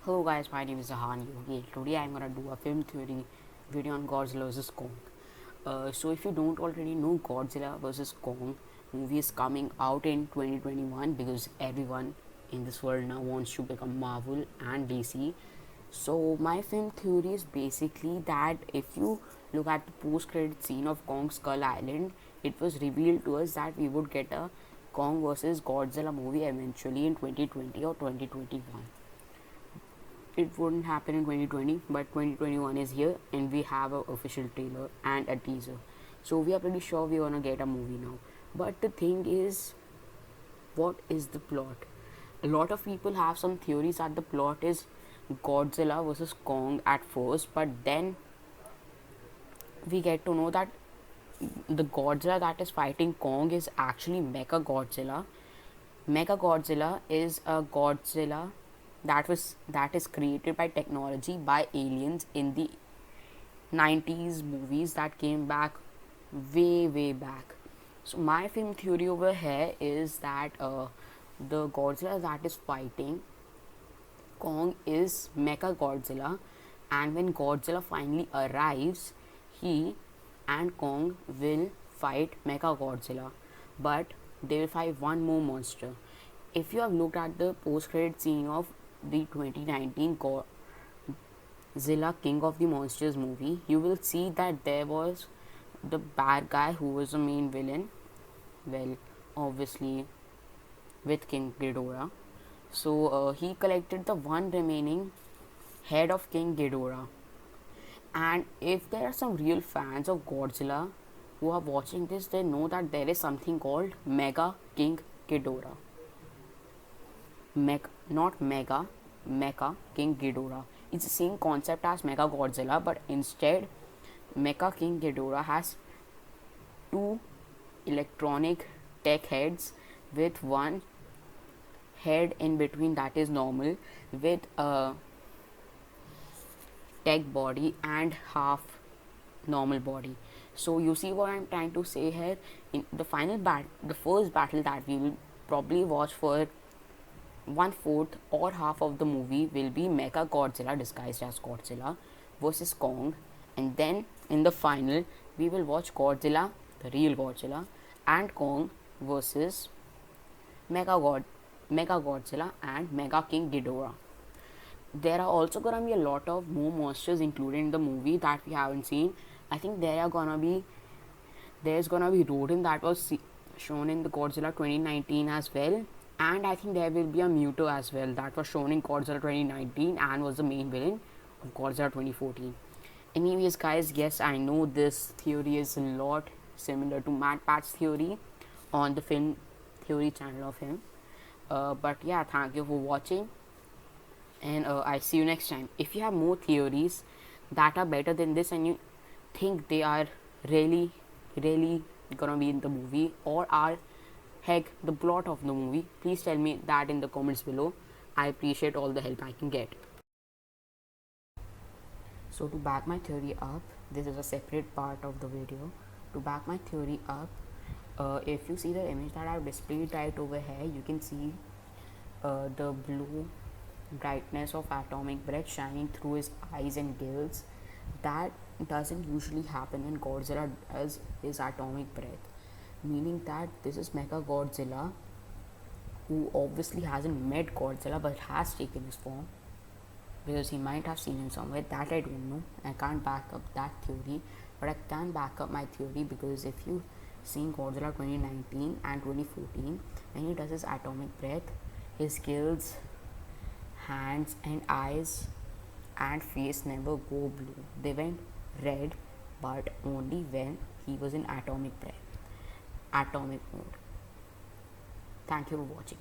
Hello guys, my name is Zahan Yogi. Today I'm gonna do a film theory video on Godzilla vs Kong. So if you don't already know, Godzilla vs Kong movie is coming out in 2021 because everyone in this world now wants to become Marvel and DC. So my film theory is basically that if you look at the post-credit scene of Kong Skull Island, it was revealed to us that we would get a Kong vs Godzilla movie eventually in 2020 or 2021. It wouldn't happen in 2020, but 2021 is here and we have an official trailer and a teaser, so we are pretty sure we're gonna get a movie now. But the thing is, what is the plot? A lot of people have some theories that the plot is Godzilla versus Kong at first, but then we get to know that the Godzilla that is fighting Kong is actually Mecha Godzilla. Mecha Godzilla is a Godzilla that is created by technology by aliens in the 90s movies that came back way back. So my film theory over here is that the Godzilla that is fighting Kong is Mecha Godzilla, and when Godzilla finally arrives, he and Kong will fight Mecha Godzilla, but they will fight one more monster. If you have looked at the post-credit scene of the 2019 Godzilla King of the Monsters movie, you will see that there was the bad guy who was the main villain. Well, obviously with King Ghidorah. So he collected the one remaining head of King Ghidorah. And if there are some real fans of Godzilla who are watching this, they know that there is something called Mega King Ghidorah. Not Mega, Mecha King Ghidorah. It's the same concept as Mega Godzilla, but instead, Mecha King Ghidorah has two electronic tech heads with one head in between that is normal, with a tech body and half normal body. So you see what I'm trying to say here. In the the first battle that we will probably watch for 1/4 or half of the movie will be Mecha Godzilla disguised as Godzilla versus Kong, and then in the final we will watch Godzilla, the real Godzilla, and Kong versus Mega Godzilla and Mega King Ghidorah. There are also gonna be a lot of more monsters included in the movie that we haven't seen. I think there's gonna be Rodin that was shown in the Godzilla 2019 as well, and I think there will be a Muto as well that was shown in Godzilla 2019 and was the main villain of Godzilla 2014. Anyways, guys, yes, I know this theory is a lot similar to Matt Pat's theory on the film theory channel of him. But yeah, thank you for watching, and I see you next time. If you have more theories that are better than this and you think they are really gonna be in the movie or are heck the plot of the movie, please tell me that in the comments below. I appreciate all the help I can get. So to back my theory up, this is a separate part of the video. To back my theory up, if you see the image that I've displayed right over here, you can see the blue brightness of atomic breath shining through his eyes and gills. That doesn't usually happen when Godzilla does his atomic breath, meaning that this is Mecha Godzilla, who obviously hasn't met Godzilla but has taken his form, because he might have seen him somewhere. That I don't know. I can't back up that theory, but I can back up my theory because if you seen Godzilla 2019 and 2014, when he does his atomic breath, his gills, hands and eyes and face never go blue. They went red, but only when he was in atomic mode. Thank you for watching.